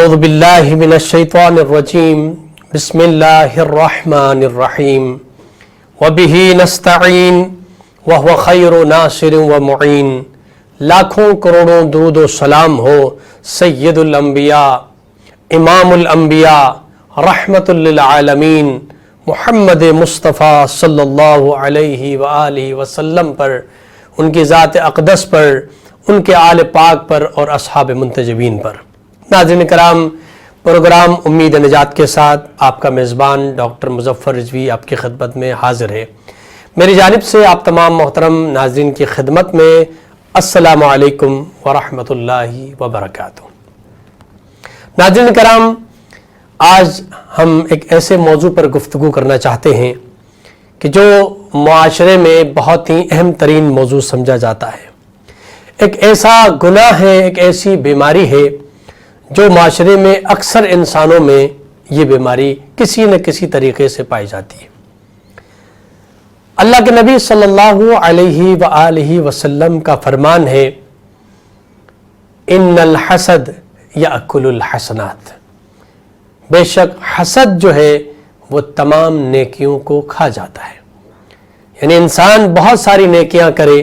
اعوذ باللہ من الشیطان الرجیم بسم اللہ الرحمن الرحیم وبہ نستعین وہو خیر ناصر ومعین۔ لاکھوں کروڑوں درود و سلام ہو سید الانبیاء امام الانبیاء رحمت للعالمین محمد مصطفیٰ صلی اللہ علیہ وآلہ وسلم پر، ان کی ذات اقدس پر، ان کے آل پاک پر اور اصحاب منتجبین پر۔ ناظرین کرام، پروگرام امید نجات کے ساتھ آپ کا میزبان ڈاکٹر مظفر رضوی آپ کی خدمت میں حاضر ہے۔ میری جانب سے آپ تمام محترم ناظرین کی خدمت میں السلام علیکم ورحمۃ اللہ وبرکاتہ۔ ناظرین کرام، آج ہم ایک ایسے موضوع پر گفتگو کرنا چاہتے ہیں کہ جو معاشرے میں بہت ہی اہم ترین موضوع سمجھا جاتا ہے۔ ایک ایسا گناہ ہے، ایک ایسی بیماری ہے جو معاشرے میں اکثر انسانوں میں یہ بیماری کسی نہ کسی طریقے سے پائی جاتی ہے۔ اللہ کے نبی صلی اللہ علیہ وآلہ وسلم کا فرمان ہے، ان الحسد یأکل الحسنات، بے شک حسد جو ہے وہ تمام نیکیوں کو کھا جاتا ہے۔ یعنی انسان بہت ساری نیکیاں کرے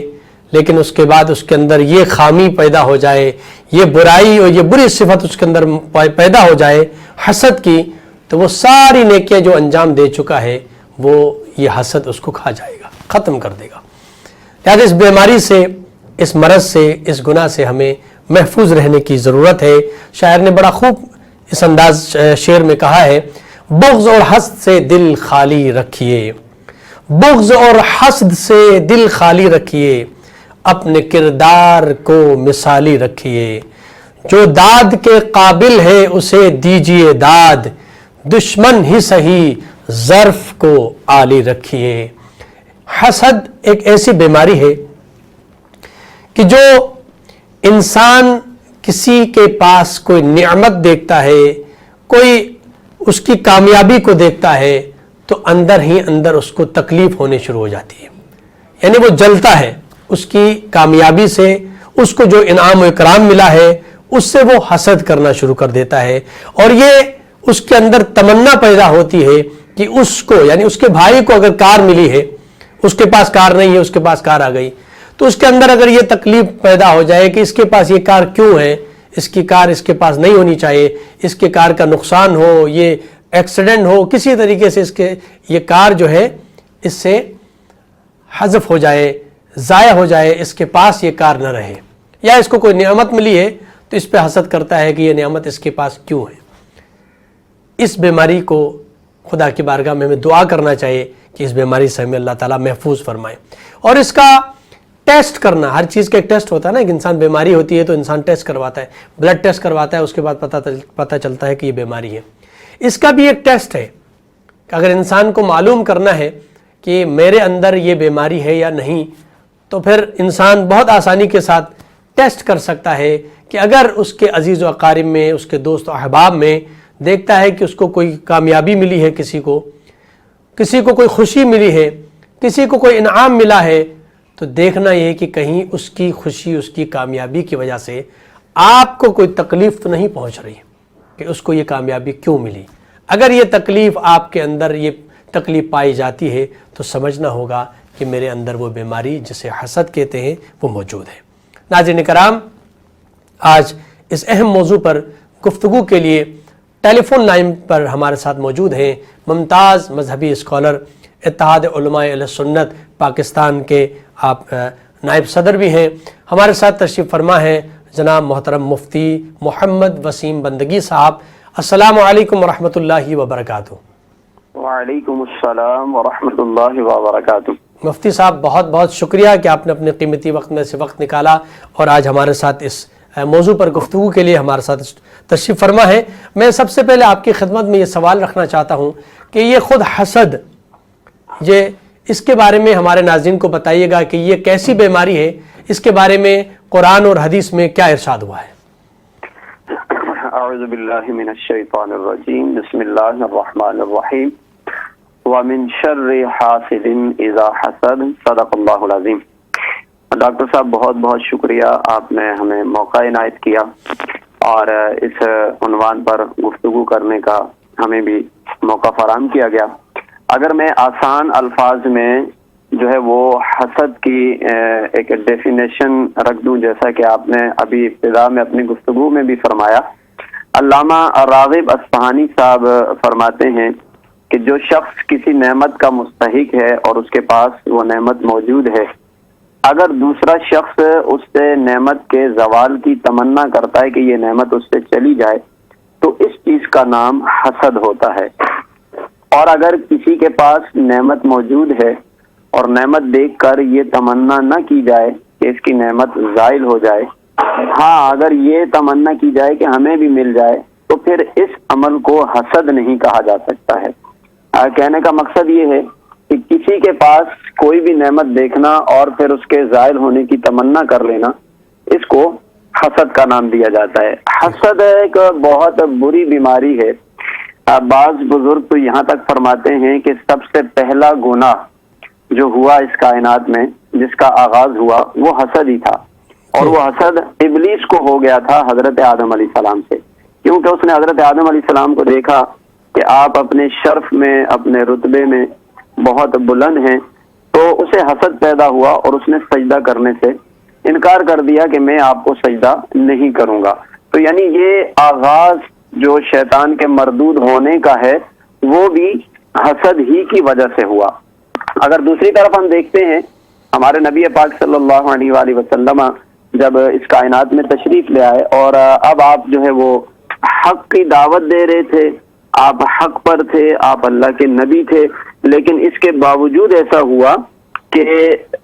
لیکن اس کے بعد اس کے اندر یہ خامی پیدا ہو جائے، یہ برائی اور یہ بری صفت اس کے اندر پیدا ہو جائے حسد کی، تو وہ ساری نیکیاں جو انجام دے چکا ہے وہ یہ حسد اس کو کھا جائے گا، ختم کر دے گا۔ لہذا اس بیماری سے، اس مرض سے، اس گناہ سے ہمیں محفوظ رہنے کی ضرورت ہے۔ شاعر نے بڑا خوب اس انداز شعر میں کہا ہے، بغض اور حسد سے دل خالی رکھیے، بغض اور حسد سے دل خالی رکھیے، اپنے کردار کو مثالی رکھیے، جو داد کے قابل ہے اسے دیجیے داد، دشمن ہی سہی ظرف کو عالی رکھیے۔ حسد ایک ایسی بیماری ہے کہ جو انسان کسی کے پاس کوئی نعمت دیکھتا ہے، کوئی اس کی کامیابی کو دیکھتا ہے تو اندر ہی اندر اس کو تکلیف ہونے شروع ہو جاتی ہے۔ یعنی وہ جلتا ہے اس کی کامیابی سے، اس کو جو انعام و اکرام ملا ہے اس سے وہ حسد کرنا شروع کر دیتا ہے، اور یہ اس کے اندر تمنا پیدا ہوتی ہے کہ اس کو، یعنی اس کے بھائی کو اگر کار ملی ہے، اس کے پاس کار نہیں ہے، اس کے پاس کار آ گئی، تو اس کے اندر اگر یہ تکلیف پیدا ہو جائے کہ اس کے پاس یہ کار کیوں ہے، اس کی کار اس کے پاس نہیں ہونی چاہیے، اس کے کار کا نقصان ہو، یہ ایکسیڈنٹ ہو، کسی طریقے سے اس کے یہ کار جو ہے اس سے حذف ہو جائے، ضائع ہو جائے، اس کے پاس یہ کار نہ رہے، یا اس کو کوئی نعمت ملی ہے تو اس پہ حسد کرتا ہے کہ یہ نعمت اس کے پاس کیوں ہے۔ اس بیماری کو خدا کی بارگاہ میں ہمیں دعا کرنا چاہیے کہ اس بیماری سے ہمیں اللہ تعالیٰ محفوظ فرمائے۔ اور اس کا ٹیسٹ کرنا، ہر چیز کا ایک ٹیسٹ ہوتا ہے نا، ایک انسان بیماری ہوتی ہے تو انسان ٹیسٹ کرواتا ہے، بلڈ ٹیسٹ کرواتا ہے، اس کے بعد پتہ چلتا ہے کہ یہ بیماری ہے۔ اس کا بھی ایک ٹیسٹ ہے کہ اگر انسان کو معلوم کرنا ہے کہ میرے اندر یہ بیماری ہے یا نہیں، تو پھر انسان بہت آسانی کے ساتھ ٹیسٹ کر سکتا ہے کہ اگر اس کے عزیز و اقارب میں، اس کے دوست و احباب میں دیکھتا ہے کہ اس کو کوئی کامیابی ملی ہے، کسی کو کوئی خوشی ملی ہے، کسی کو کوئی انعام ملا ہے، تو دیکھنا یہ کہ کہیں اس کی خوشی، اس کی کامیابی کی وجہ سے آپ کو کوئی تکلیف تو نہیں پہنچ رہی کہ اس کو یہ کامیابی کیوں ملی۔ اگر یہ تکلیف آپ کے اندر، یہ تکلیف پائی جاتی ہے تو سمجھنا ہوگا کہ میرے اندر وہ بیماری جسے حسد کہتے ہیں وہ موجود ہے۔ ناظرین کرام، آج اس اہم موضوع پر گفتگو کے لیے ٹیلی فون لائن پر ہمارے ساتھ موجود ہیں ممتاز مذہبی اسکالر، اتحاد علماء اہل سنت پاکستان کے آپ نائب صدر بھی ہیں، ہمارے ساتھ تشریف فرما ہیں جناب محترم مفتی محمد وسیم بندگی صاحب۔ السلام علیکم ورحمۃ اللہ وبرکاتہ۔ وعلیکم السلام ورحمۃ اللہ وبرکاتہ۔ مفتی صاحب، بہت بہت شکریہ کہ آپ نے اپنے قیمتی وقت میں سے وقت نکالا اور آج ہمارے ساتھ اس موضوع پر گفتگو کے لیے ہمارے ساتھ تشریف فرما ہے۔ میں سب سے پہلے آپ کی خدمت میں یہ سوال رکھنا چاہتا ہوں کہ یہ خود حسد، اس کے بارے میں ہمارے ناظرین کو بتائیے گا کہ یہ کیسی بیماری ہے، اس کے بارے میں قرآن اور حدیث میں کیا ارشاد ہوا ہے؟ اعوذ باللہ من الشیطان الرجیم، بسم اللہ الرحمن الرحیم، وَمِن شَرِّ حَاسِدٍ إِذَا حَسَدَ، صدق اللہ العظیم۔ ڈاکٹر صاحب، بہت بہت شکریہ، آپ نے ہمیں موقع عنایت کیا اور اس عنوان پر گفتگو کرنے کا ہمیں بھی موقع فراہم کیا گیا۔ اگر میں آسان الفاظ میں جو ہے وہ حسد کی ایک ڈیفینیشن رکھ دوں، جیسا کہ آپ نے ابھی ابتدا میں اپنی گفتگو میں بھی فرمایا، علامہ راغب اصفہانی صاحب فرماتے ہیں کہ جو شخص کسی نعمت کا مستحق ہے اور اس کے پاس وہ نعمت موجود ہے، اگر دوسرا شخص اس سے نعمت کے زوال کی تمنا کرتا ہے کہ یہ نعمت اس سے چلی جائے، تو اس چیز کا نام حسد ہوتا ہے۔ اور اگر کسی کے پاس نعمت موجود ہے اور نعمت دیکھ کر یہ تمنا نہ کی جائے کہ اس کی نعمت زائل ہو جائے، ہاں اگر یہ تمنا کی جائے کہ ہمیں بھی مل جائے، تو پھر اس عمل کو حسد نہیں کہا جا سکتا ہے۔ کہنے کا مقصد یہ ہے کہ کسی کے پاس کوئی بھی نعمت دیکھنا اور پھر اس کے زائل ہونے کی تمنا کر لینا، اس کو حسد کا نام دیا جاتا ہے۔ حسد ایک بہت بری بیماری ہے۔ بعض بزرگ تو یہاں تک فرماتے ہیں کہ سب سے پہلا گناہ جو ہوا اس کائنات میں، جس کا آغاز ہوا، وہ حسد ہی تھا، اور وہ حسد ابلیس کو ہو گیا تھا حضرت آدم علیہ السلام سے، کیونکہ اس نے حضرت آدم علیہ السلام کو دیکھا کہ آپ اپنے شرف میں، اپنے رتبے میں بہت بلند ہیں، تو اسے حسد پیدا ہوا اور اس نے سجدہ کرنے سے انکار کر دیا کہ میں آپ کو سجدہ نہیں کروں گا۔ تو یعنی یہ آغاز جو شیطان کے مردود ہونے کا ہے، وہ بھی حسد ہی کی وجہ سے ہوا۔ اگر دوسری طرف ہم دیکھتے ہیں، ہمارے نبی پاک صلی اللہ علیہ وآلہ وسلم جب اس کائنات میں تشریف لے آئے اور اب آپ جو ہے وہ حق کی دعوت دے رہے تھے، آپ حق پر تھے، آپ اللہ کے نبی تھے، لیکن اس کے باوجود ایسا ہوا کہ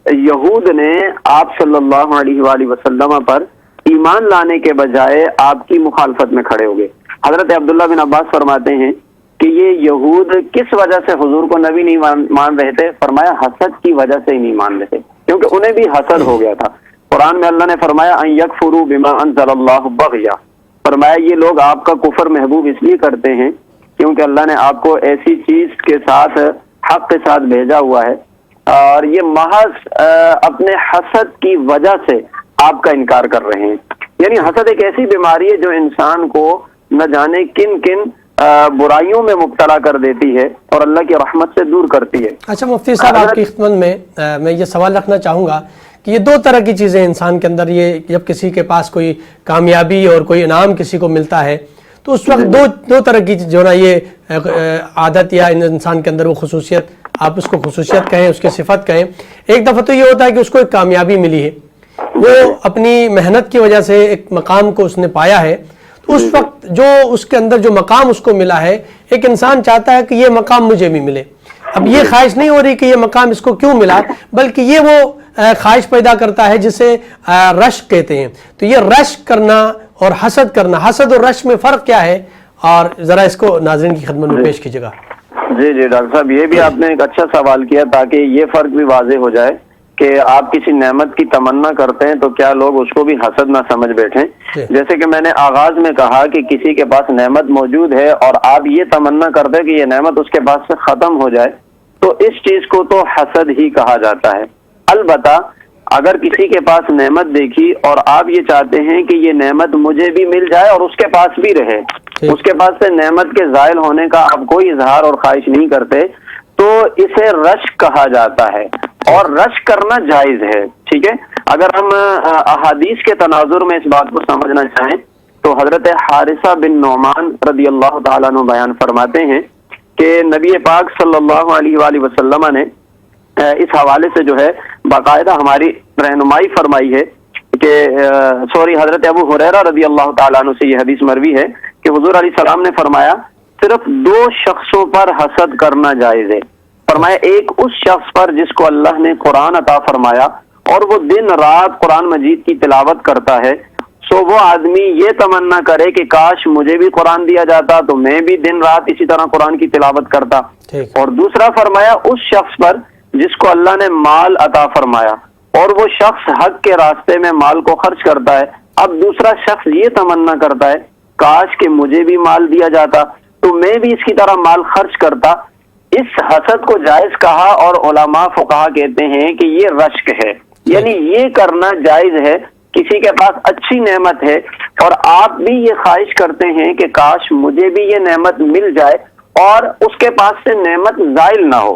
یہود نے آپ صلی اللہ علیہ وآلہ وسلم پر ایمان لانے کے بجائے آپ کی مخالفت میں کھڑے ہو گئے۔ حضرت عبداللہ بن عباس فرماتے ہیں کہ یہ یہود کس وجہ سے حضور کو نبی نہیں مان رہے تھے؟ فرمایا حسد کی وجہ سے ہی نہیں مان رہے تھے، کیونکہ انہیں بھی حسد ہو گیا تھا۔ قرآن میں اللہ نے فرمایا ان یکفروا بما انزل اللہ بغیا، فرمایا یہ لوگ آپ کا کفر محبوب اس لیے کرتے ہیں کیونکہ اللہ نے آپ کو ایسی چیز کے ساتھ، حق کے ساتھ بھیجا ہوا ہے، اور یہ محض اپنے حسد کی وجہ سے آپ کا انکار کر رہے ہیں۔ یعنی حسد ایک ایسی بیماری ہے جو انسان کو نہ جانے کن کن برائیوں میں مبتلا کر دیتی ہے اور اللہ کی رحمت سے دور کرتی ہے۔ اچھا مفتی صاحب، آپ کی خدمت میں یہ سوال رکھنا چاہوں گا کہ یہ دو طرح کی چیزیں انسان کے اندر، یہ جب کسی کے پاس کوئی کامیابی اور کوئی انعام کسی کو ملتا ہے تو اس وقت دو طرح کی جو نا یہ عادت یا انسان کے اندر وہ خصوصیت، آپ اس کو خصوصیت کہیں، اس کی صفت کہیں۔ ایک دفعہ تو یہ ہوتا ہے کہ اس کو ایک کامیابی ملی ہے، وہ اپنی محنت کی وجہ سے ایک مقام کو اس نے پایا ہے، تو اس وقت جو اس کے اندر جو مقام اس کو ملا ہے، ایک انسان چاہتا ہے کہ یہ مقام مجھے بھی ملے۔ اب یہ خواہش نہیں ہو رہی کہ یہ مقام اس کو کیوں ملا، بلکہ یہ وہ خواہش پیدا کرتا ہے جسے رشک کہتے ہیں۔ تو یہ رشک کرنا اور حسد کرنا، حسد اور رشک میں فرق کیا ہے، اور ذرا اس کو ناظرین کی خدمت میں پیش کیجیے گا۔ جی ڈاکٹر صاحب، یہ بھی آپ نے ایک اچھا سوال کیا تاکہ یہ فرق بھی واضح ہو جائے کہ آپ کسی نعمت کی تمنا کرتے ہیں تو کیا لوگ اس کو بھی حسد نہ سمجھ بیٹھیں۔ جیسے کہ میں نے آغاز میں کہا کہ کسی کے پاس نعمت موجود ہے اور آپ یہ تمنا کرتے ہیں کہ یہ نعمت اس کے پاس سے ختم ہو جائے، تو اس چیز کو تو حسد ہی کہا جاتا ہے۔ البتہ اگر کسی کے پاس نعمت دیکھی اور آپ یہ چاہتے ہیں کہ یہ نعمت مجھے بھی مل جائے اور اس کے پاس بھی رہے، اس کے پاس سے نعمت کے زائل ہونے کا آپ کوئی اظہار اور خواہش نہیں کرتے، تو اسے رشک کہا جاتا ہے، اور رشک کرنا جائز ہے۔ ٹھیک ہے، اگر ہم احادیث کے تناظر میں اس بات کو سمجھنا چاہیں تو حضرت حارثہ بن نعمان رضی اللہ تعالیٰ عنہ بیان فرماتے ہیں کہ نبی پاک صلی اللہ علیہ وآلہ وسلم نے اس حوالے سے جو ہے باقاعدہ ہماری رہنمائی فرمائی ہے کہ حضرت ابو ہریرہ رضی اللہ تعالیٰ عنہ سے یہ حدیث مروی ہے کہ حضور علیہ السلام نے فرمایا صرف دو شخصوں پر حسد کرنا جائز ہے۔ فرمایا ایک اس شخص پر جس کو اللہ نے قرآن عطا فرمایا اور وہ دن رات قرآن مجید کی تلاوت کرتا ہے، سو وہ آدمی یہ تمنا کرے کہ کاش مجھے بھی قرآن دیا جاتا تو میں بھی دن رات اسی طرح قرآن کی تلاوت کرتا۔ اور دوسرا فرمایا اس شخص پر جس کو اللہ نے مال عطا فرمایا اور وہ شخص حق کے راستے میں مال کو خرچ کرتا ہے، اب دوسرا شخص یہ تمنا کرتا ہے کاش کہ مجھے بھی مال دیا جاتا تو میں بھی اس کی طرح مال خرچ کرتا۔ اس حسد کو جائز کہا، اور علماء فقہا کہتے ہیں کہ یہ رشک ہے، یعنی یہ کرنا جائز ہے کسی کے پاس اچھی نعمت ہے اور آپ بھی یہ خواہش کرتے ہیں کہ کاش مجھے بھی یہ نعمت مل جائے اور اس کے پاس سے نعمت زائل نہ ہو،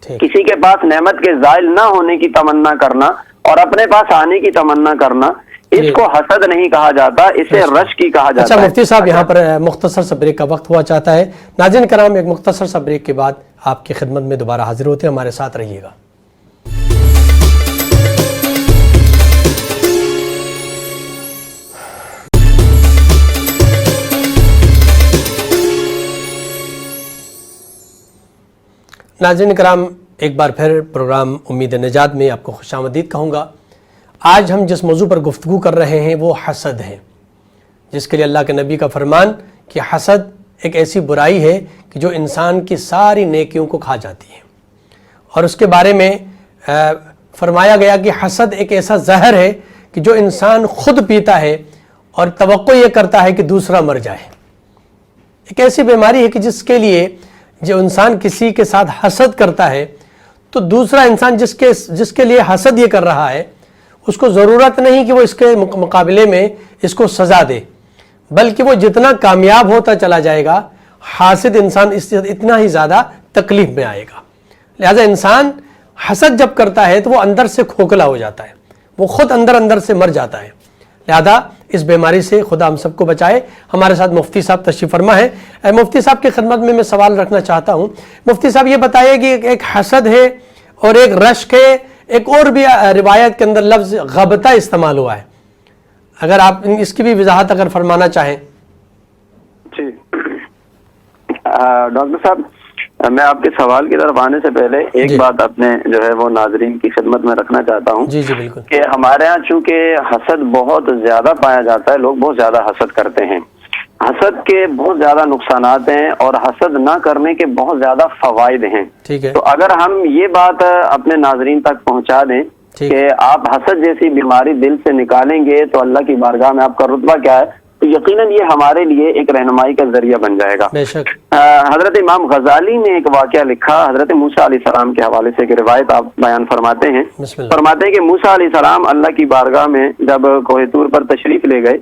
کسی کے پاس نعمت کے زائل نہ ہونے کی تمنا کرنا اور اپنے پاس آنے کی تمنا کرنا، اس کو حسد نہیں کہا جاتا، اسے رش کی کہا جاتا ہے۔ اچھا مفتی صاحب، یہاں پر مختصر سا بریک کا وقت ہوا چاہتا ہے۔ ناظرین کرام، ایک مختصر سا بریک کے بعد آپ کی خدمت میں دوبارہ حاضر ہوتے ہیں، ہمارے ساتھ رہیے گا۔ ناظرین کرام، ایک بار پھر پروگرام امید نجات میں آپ کو خوش آمدید کہوں گا۔ آج ہم جس موضوع پر گفتگو کر رہے ہیں وہ حسد ہے، جس کے لیے اللہ کے نبی کا فرمان کہ حسد ایک ایسی برائی ہے کہ جو انسان کی ساری نیکیوں کو کھا جاتی ہے، اور اس کے بارے میں فرمایا گیا کہ حسد ایک ایسا زہر ہے کہ جو انسان خود پیتا ہے اور توقع یہ کرتا ہے کہ دوسرا مر جائے۔ ایک ایسی بیماری ہے کہ جس کے لیے جو انسان کسی کے ساتھ حسد کرتا ہے تو دوسرا انسان جس کے لیے حسد یہ کر رہا ہے، اس کو ضرورت نہیں کہ وہ اس کے مقابلے میں اس کو سزا دے، بلکہ وہ جتنا کامیاب ہوتا چلا جائے گا، حاسد انسان اس سے اتنا ہی زیادہ تکلیف میں آئے گا۔ لہذا انسان حسد جب کرتا ہے تو وہ اندر سے کھوکھلا ہو جاتا ہے، وہ خود اندر سے مر جاتا ہے۔ لہذا اس بیماری سے خدا ہم سب کو بچائے۔ ہمارے ساتھ مفتی صاحب تشریف فرما ہے۔ مفتی صاحب کی خدمت میں سوال رکھنا چاہتا ہوں۔ مفتی صاحب یہ بتائیے کہ ایک حسد ہے اور ایک رشک ہے، ایک اور بھی روایت کے اندر لفظ غبطہ استعمال ہوا ہے، اگر آپ اس کی بھی وضاحت اگر فرمانا چاہیں۔ جی ڈاکٹر صاحب، میں آپ کے سوال کی طرف آنے سے پہلے ایک بات اپنے جو ہے وہ ناظرین کی خدمت میں رکھنا چاہتا ہوں۔ جی بالکل، کہ ہمارے ہاں چونکہ حسد بہت زیادہ پایا جاتا ہے، لوگ بہت زیادہ حسد کرتے ہیں۔ حسد کے بہت زیادہ نقصانات ہیں اور حسد نہ کرنے کے بہت زیادہ فوائد ہیں۔ تو اگر ہم یہ بات اپنے ناظرین تک پہنچا دیں کہ آپ حسد جیسی بیماری دل سے نکالیں گے تو اللہ کی بارگاہ میں آپ کا رتبہ کیا ہے، تو یقیناً یہ ہمارے لیے ایک رہنمائی کا ذریعہ بن جائے گا۔ بے شک۔ حضرت امام غزالی نے ایک واقعہ لکھا، حضرت موسیٰ علیہ السلام کے حوالے سے ایک روایت آپ بیان فرماتے ہیں۔ فرماتے ہیں کہ موسیٰ علیہ السلام اللہ کی بارگاہ میں جب کوہ طور پر تشریف لے گئے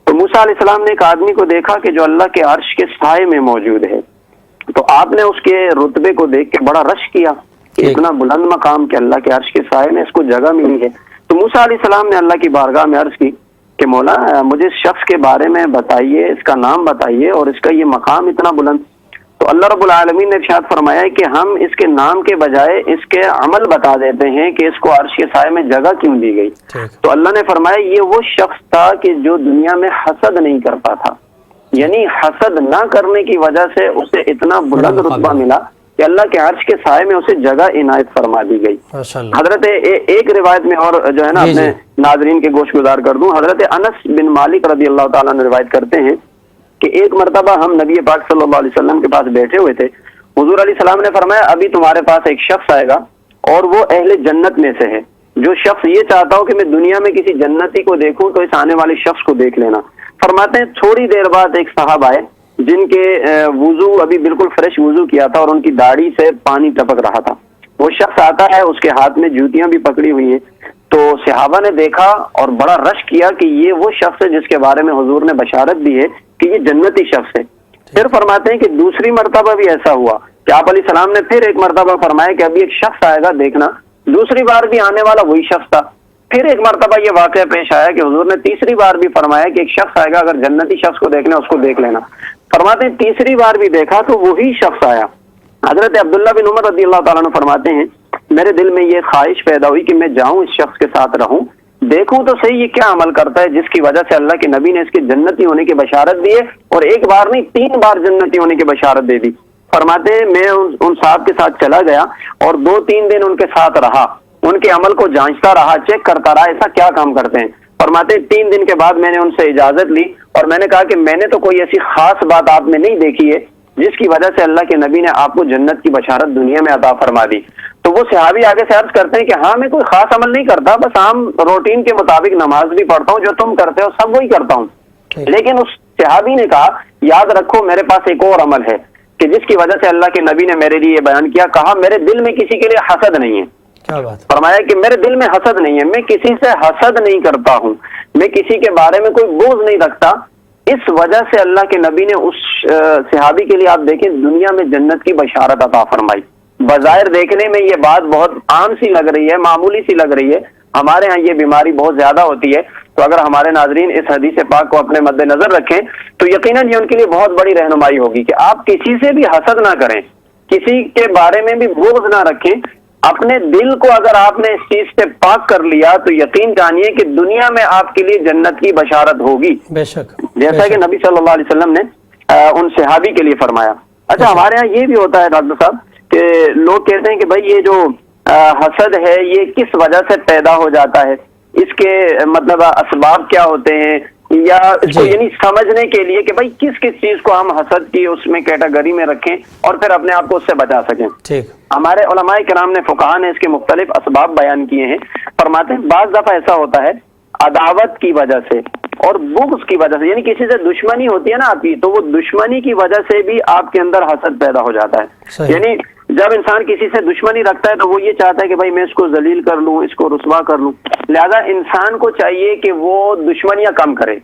تو موسیٰ علیہ السلام نے ایک آدمی کو دیکھا کہ جو اللہ کے عرش کے سائے میں موجود ہے، تو آپ نے اس کے رتبے کو دیکھ کے بڑا رشک کیا کہ اتنا بلند مقام کہ اللہ کے عرش کے سائے میں اس کو جگہ ملی ہے۔ تو موسیٰ علیہ السلام نے اللہ کی بارگاہ میں عرض کی کہ مولا مجھے اس شخص کے بارے میں بتائیے، اس کا نام بتائیے اور اس کا یہ مقام اتنا بلند۔ تو اللہ رب العالمین نے ارشاد فرمایا کہ ہم اس کے نام کے بجائے اس کے عمل بتا دیتے ہیں کہ اس کو عرش کے سائے میں جگہ کیوں دی گئی۔ تو اللہ نے فرمایا یہ وہ شخص تھا کہ جو دنیا میں حسد نہیں کرتا تھا، یعنی حسد نہ کرنے کی وجہ سے اسے اتنا بلند رتبہ ملا کہ اللہ کے عرش کے سائے میں اسے جگہ عنایت فرما دی گئی۔ حضرت ایک روایت میں اور جو ہے نا اپنے ناظرین کے گوش گزار کر دوں، حضرت انس بن مالک رضی اللہ تعالیٰ نے روایت کرتے ہیں کہ ایک مرتبہ ہم نبی پاک صلی اللہ علیہ وسلم کے پاس بیٹھے ہوئے تھے، حضور علیہ السلام نے فرمایا ابھی تمہارے پاس ایک شخص آئے گا اور وہ اہل جنت میں سے ہے۔ جو شخص یہ چاہتا ہو کہ میں دنیا میں کسی جنتی کو دیکھوں تو اس آنے والے شخص کو دیکھ لینا۔ فرماتے ہیں تھوڑی دیر بعد ایک صاحب آئے جن کے وضو ابھی بالکل فریش وضو کیا تھا اور ان کی داڑھی سے پانی ٹپک رہا تھا۔ وہ شخص آتا ہے، اس کے ہاتھ میں جوتیاں بھی پکڑی ہوئی ہیں۔ تو صحابہ نے دیکھا اور بڑا رش کیا کہ یہ وہ شخص ہے جس کے بارے میں حضور نے بشارت دی ہے کہ یہ جنتی شخص ہے۔ پھر فرماتے ہیں کہ دوسری مرتبہ بھی ایسا ہوا کہ آپ علیہ السلام نے پھر ایک مرتبہ فرمایا کہ ابھی ایک شخص آئے گا دیکھنا۔ دوسری بار بھی آنے والا وہی شخص تھا۔ پھر ایک مرتبہ یہ واقعہ پیش آیا کہ حضور نے تیسری بار بھی فرمایا کہ ایک شخص آئے گا، اگر جنتی شخص کو دیکھنا اس کو دیکھ لینا۔ فرماتے ہیں تیسری بار بھی دیکھا تو وہی شخص آیا۔ حضرت عبداللہ بن عمر رضی اللہ تعالیٰ عنہ فرماتے ہیں میرے دل میں یہ خواہش پیدا ہوئی کہ میں جاؤں اس شخص کے ساتھ رہوں، دیکھوں تو صحیح یہ کیا عمل کرتا ہے جس کی وجہ سے اللہ کے نبی نے اس کے جنتی ہونے کی بشارت دی ہے، اور ایک بار نہیں 3 بار جنتی ہونے کی بشارت دے دی۔ فرماتے ہیں میں ان صاحب کے ساتھ چلا گیا اور 2-3 دن ان کے ساتھ رہا، ان کے عمل کو جانچتا رہا، چیک کرتا رہا ایسا کیا کام کرتے ہیں۔ فرماتے ہیں 3 دن کے بعد میں نے ان سے اجازت لی اور میں نے کہا کہ میں نے تو کوئی ایسی خاص بات آپ میں نہیں دیکھی ہے جس کی وجہ سے اللہ کے نبی نے آپ کو جنت کی بشارت دنیا میں عطا فرما دی۔ تو وہ صحابی آگے سے عرض کرتے ہیں کہ ہاں میں کوئی خاص عمل نہیں کرتا، بس عام روٹین کے مطابق نماز بھی پڑھتا ہوں، جو تم کرتے ہو سب وہی کرتا ہوں۔ لیکن اس صحابی نے کہا یاد رکھو میرے پاس ایک اور عمل ہے کہ جس کی وجہ سے اللہ کے نبی نے میرے لیے بیان کیا، کہا میرے دل میں کسی کے لیے حسد نہیں ہے، کیا بات. فرمایا کہ میرے دل میں حسد نہیں ہے، میں کسی سے حسد نہیں کرتا ہوں، میں کسی کے بارے میں کوئی بغض نہیں رکھتا. اس وجہ سے اللہ کے نبی نے اس صحابی کے لیے آپ دیکھیں دنیا میں جنت کی بشارت عطا فرمائی. بظاہر دیکھنے میں یہ بات بہت عام سی لگ رہی ہے، معمولی سی لگ رہی ہے. ہمارے ہاں یہ بیماری بہت زیادہ ہوتی ہے، تو اگر ہمارے ناظرین اس حدیث پاک کو اپنے مد نظر رکھیں تو یقیناً یہ ان کے لیے بہت بڑی رہنمائی ہوگی کہ آپ کسی سے بھی حسد نہ کریں، کسی کے بارے میں بھی بغض نہ رکھیں. اپنے دل کو اگر آپ نے اس چیز سے پاک کر لیا تو یقین جانیے کہ دنیا میں آپ کے لیے جنت کی بشارت ہوگی. بے شک. جیسا کہ نبی صلی اللہ علیہ وسلم نے ان صحابی کے لیے فرمایا. اچھا، ہمارے ہاں یہ بھی ہوتا ہے ڈاکٹر صاحب کہ لوگ کہتے ہیں کہ بھائی یہ جو حسد ہے یہ کس وجہ سے پیدا ہو جاتا ہے، اس کے مطلب اسباب کیا ہوتے ہیں، یا اس کو یعنی سمجھنے کے لیے کہ بھائی کس کس چیز کو ہم حسد کی اس میں کیٹیگری میں رکھیں اور پھر اپنے آپ کو اس سے بچا سکیں. ٹھیک. ہمارے علماء کرام نے، فقہاء نے اس کے مختلف اسباب بیان کیے ہیں. فرماتے ہیں بعض دفعہ ایسا ہوتا ہے عداوت کی وجہ سے اور بغض کی وجہ سے، یعنی کسی سے دشمنی ہوتی ہے نا آپ کی، تو وہ دشمنی کی وجہ سے بھی آپ کے اندر حسد پیدا ہو جاتا ہے. یعنی جب انسان کسی سے دشمنی رکھتا ہے تو وہ یہ چاہتا ہے کہ بھائی میں اس کو ذلیل کر لوں، اس کو رسوا کر لوں. لہذا انسان کو چاہیے کہ وہ دشمنیاں کم کرے،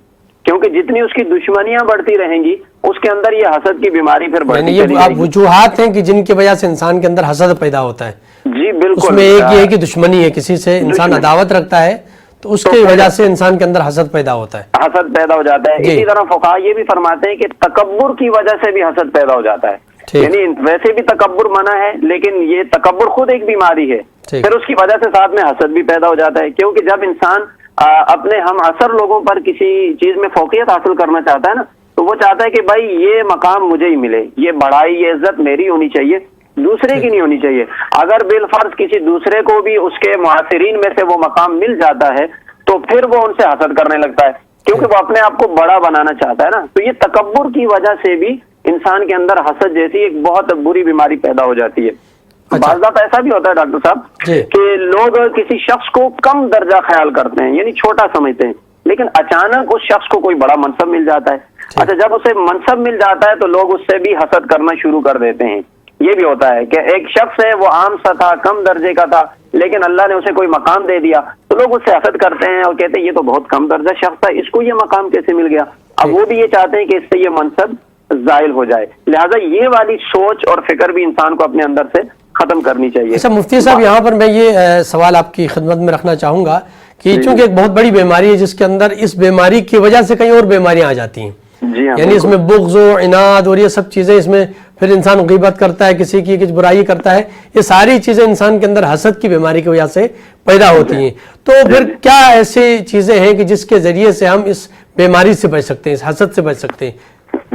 کیونکہ جتنی اس کی دشمنیاں بڑھتی رہیں گی اس کے اندر یہ حسد کی بیماری پھر بڑھتی چلی یعنی جائے یہ وجوہات ہیں کہ جن کی وجہ سے انسان کے اندر حسد پیدا ہوتا ہے. جی بالکل. اس میں ایک یہ ہے کہ دشمنی ہے، کسی سے انسان عداوت رکھتا ہے تو اس کی وجہ سے انسان کے اندر حسد پیدا ہوتا ہے. حسد پیدا ہو جاتا ہے. اسی طرح فقہاء یہ بھی فرماتے ہیں کہ تکبر کی وجہ سے بھی حسد پیدا ہو جاتا ہے. یعنی ویسے بھی تکبر منع ہے لیکن یہ تکبر خود ایک بیماری ہے، پھر اس کی وجہ سے ساتھ میں حسد بھی پیدا ہو جاتا ہے. کیونکہ جب انسان اپنے ہم اثر لوگوں پر کسی چیز میں فوقیت حاصل کرنا چاہتا ہے نا، تو وہ چاہتا ہے کہ بھائی یہ مقام مجھے ہی ملے، یہ بڑائی، یہ عزت میری ہونی چاہیے، دوسرے کی نہیں ہونی چاہیے. اگر بالفرض کسی دوسرے کو بھی اس کے معاصرین میں سے وہ مقام مل جاتا ہے تو پھر وہ ان سے حسد کرنے لگتا ہے، کیونکہ وہ اپنے آپ کو بڑا بنانا چاہتا ہے نا. تو یہ تکبر کی وجہ سے بھی انسان کے اندر حسد جیسی ایک بہت بری بیماری پیدا ہو جاتی ہے. بعض دفعہ ایسا بھی ہوتا ہے ڈاکٹر صاحب کہ لوگ کسی شخص کو کم درجہ خیال کرتے ہیں، یعنی چھوٹا سمجھتے ہیں، لیکن اچانک اس شخص کو کوئی بڑا منصب مل جاتا ہے. اچھا، جب اسے منصب مل جاتا ہے تو لوگ اس سے بھی حسد کرنا شروع کر دیتے ہیں. یہ بھی ہوتا ہے کہ ایک شخص ہے وہ عام سا تھا، کم درجے کا تھا، لیکن اللہ نے اسے کوئی مقام دے دیا تو لوگ اس سے حسد کرتے ہیں اور کہتے ہیں یہ تو بہت کم درجہ شخص تھا، اس کو یہ مقام کیسے مل گیا. اب وہ بھی یہ چاہتے ہیں کہ اس سے یہ منصب زائل ہو جائے. لہذا یہ والی سوچ اور فکر بھی انسان کو اپنے اندر سے ختم کرنی چاہیے. اچھا مفتی صاحب، یہاں پر میں یہ سوال آپ کی خدمت میں رکھنا چاہوں گا کہ چونکہ ایک بہت بڑی بیماری ہے جس کے اندر اس بیماری کی وجہ سے کئی اور بیماریاں آ جاتی ہیں. یعنی اس میں بغض و عناد اور یہ سب چیزیں، اس میں پھر انسان غیبت کرتا ہے، کسی کی کچھ برائی کرتا ہے، یہ ساری چیزیں انسان کے اندر حسد کی بیماری کی وجہ سے پیدا ہوتی ہیں. تو پھر کیا ایسی چیزیں ہیں کہ جس کے ذریعے سے ہم اس بیماری سے بچ سکتے ہیں، اس حسد سے بچ سکتے ہیں؟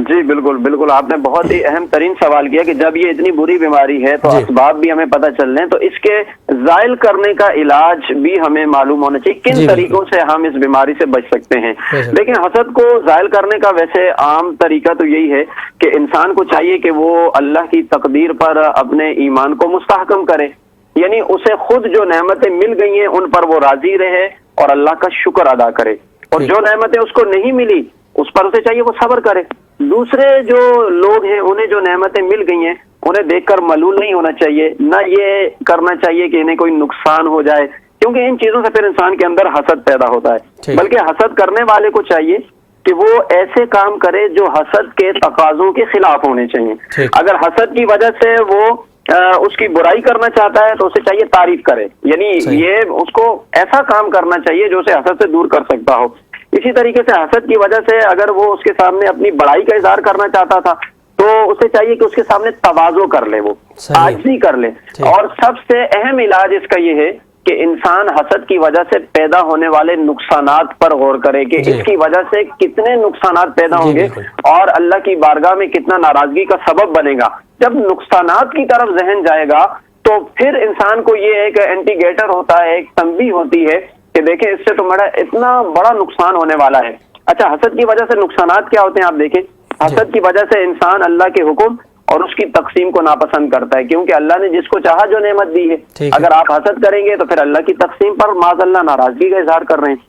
جی بالکل بالکل، آپ نے بہت ہی اہم ترین سوال کیا کہ جب یہ اتنی بری بیماری ہے تو اسباب بھی ہمیں پتہ چل رہے ہیں، تو اس کے زائل کرنے کا علاج بھی ہمیں معلوم ہونا چاہیے کن طریقوں سے ہم اس بیماری سے بچ سکتے ہیں. لیکن حسد کو زائل کرنے کا ویسے عام طریقہ تو یہی ہے کہ انسان کو چاہیے کہ وہ اللہ کی تقدیر پر اپنے ایمان کو مستحکم کرے، یعنی اسے خود جو نعمتیں مل گئی ہیں ان پر وہ راضی رہے اور اللہ کا شکر ادا کرے، اور جو نعمتیں اس کو نہیں ملی اس پر اسے چاہیے وہ صبر کرے. دوسرے جو لوگ ہیں انہیں جو نعمتیں مل گئی ہیں انہیں دیکھ کر ملول نہیں ہونا چاہیے، نہ یہ کرنا چاہیے کہ انہیں کوئی نقصان ہو جائے، کیونکہ ان چیزوں سے پھر انسان کے اندر حسد پیدا ہوتا ہے. بلکہ حسد کرنے والے کو چاہیے کہ وہ ایسے کام کرے جو حسد کے تقاضوں کے خلاف ہونے چاہیے. اگر حسد کی وجہ سے وہ اس کی برائی کرنا چاہتا ہے تو اسے چاہیے تعریف کرے، یعنی یہ اس کو ایسا کام کرنا چاہیے جو اسے حسد سے دور کر سکتا ہو. اسی طریقے سے حسد کی وجہ سے اگر وہ اس کے سامنے اپنی بڑائی کا اظہار کرنا چاہتا تھا تو اسے چاہیے کہ اس کے سامنے تواضع کر لے، وہ عاجزی کر لے. اور سب سے اہم علاج اس کا یہ ہے کہ انسان حسد کی وجہ سے پیدا ہونے والے نقصانات پر غور کرے کہ اس کی وجہ سے کتنے نقصانات پیدا ہوں گے اور اللہ کی بارگاہ میں کتنا ناراضگی کا سبب بنے گا. جب نقصانات کی طرف ذہن جائے گا تو پھر انسان کو یہ ایک انڈیکیٹر ہوتا ہے، ایک تنبیہ ہوتی ہے کہ دیکھیں اس سے تو میرا اتنا بڑا نقصان ہونے والا ہے. اچھا، حسد کی وجہ سے نقصانات کیا ہوتے ہیں آپ دیکھیں. حسد کی وجہ سے انسان اللہ کے حکم اور اس کی تقسیم کو ناپسند کرتا ہے، کیونکہ اللہ نے جس کو چاہا جو نعمت دی ہے، اگر آپ حسد کریں گے تو پھر اللہ کی تقسیم پر معاذ اللہ ناراضگی کا اظہار کر رہے ہیں.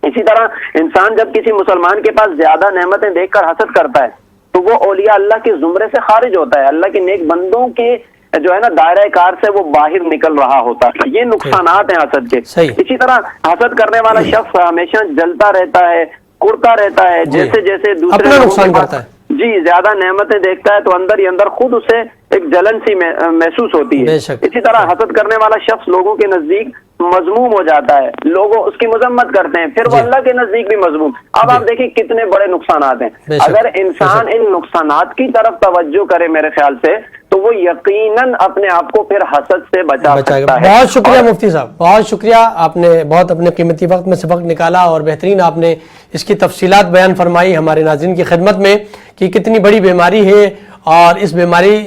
اسی طرح انسان جب کسی مسلمان کے پاس زیادہ نعمتیں دیکھ کر حسد کرتا ہے تو وہ اولیاء اللہ کے زمرے سے خارج ہوتا ہے، اللہ کے نیک بندوں کے جو ہے نا دائرہ کار سے وہ باہر نکل رہا ہوتا ہے. یہ نقصانات ہیں حسد کے. صحیح. اسی طرح حسد کرنے والا شخص ہمیشہ جلتا رہتا ہے, کڑتا رہتا ہے, جیسے جیسے دوسرے اپنا لوگوں نقصان کے پاس کرتا ہے. جی زیادہ نعمتیں دیکھتا ہے تو اندر ہی اندر خود اسے ایک جلن سی محسوس ہوتی ہے. بے شک. اسی طرح حسد کرنے والا شخص لوگوں کے نزدیک مذموم ہو جاتا ہے, لوگ اس کی مذمت کرتے ہیں, پھر وہ اللہ کے نزدیک بھی مذموم. اب آپ دیکھیں کتنے بڑے نقصانات ہیں. بے شک. اگر انسان ان نقصانات کی طرف توجہ کرے میرے خیال سے تو وہ یقیناً اپنے آپ کو پھر حسد سے بچا سکتا ہے. بہت شکریہ مفتی صاحب, بہت شکریہ. آپ نے بہت اپنے قیمتی وقت میں سے وقت نکالا اور بہترین آپ نے اس کی تفصیلات بیان فرمائی ہمارے ناظرین کی خدمت میں کہ کتنی بڑی بیماری ہے اور اس بیماری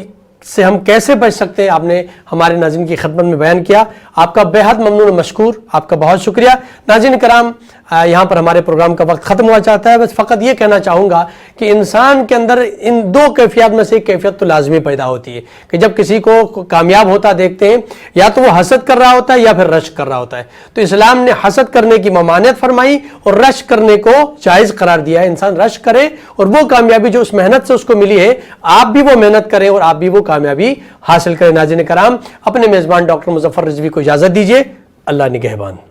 سے ہم کیسے بچ سکتے ہیں. آپ نے ہمارے ناظرین کی خدمت میں بیان کیا. آپ کا بے حد ممنون و مشکور, آپ کا بہت شکریہ. ناظرین کرام, یہاں پر ہمارے پروگرام کا وقت ختم ہوا چاہتا ہے. بس فقط یہ کہنا چاہوں گا کہ انسان کے اندر ان دو کیفیات میں سے ایک کیفیت تو لازمی پیدا ہوتی ہے کہ جب کسی کو کامیاب ہوتا دیکھتے ہیں یا تو وہ حسد کر رہا ہوتا ہے یا پھر رشک کر رہا ہوتا ہے. تو اسلام نے حسد کرنے کی ممانعت فرمائی اور رشک کرنے کو جائز قرار دیا ہے. انسان رشک کرے اور وہ کامیابی جو اس محنت سے اس کو ملی ہے آپ بھی وہ محنت کریں اور آپ بھی وہ کامیابی حاصل کریں. ناظرین کرام, اپنے میزبان ڈاکٹر مظفر رضوی کو اجازت دیجیے. اللہ نگہبان.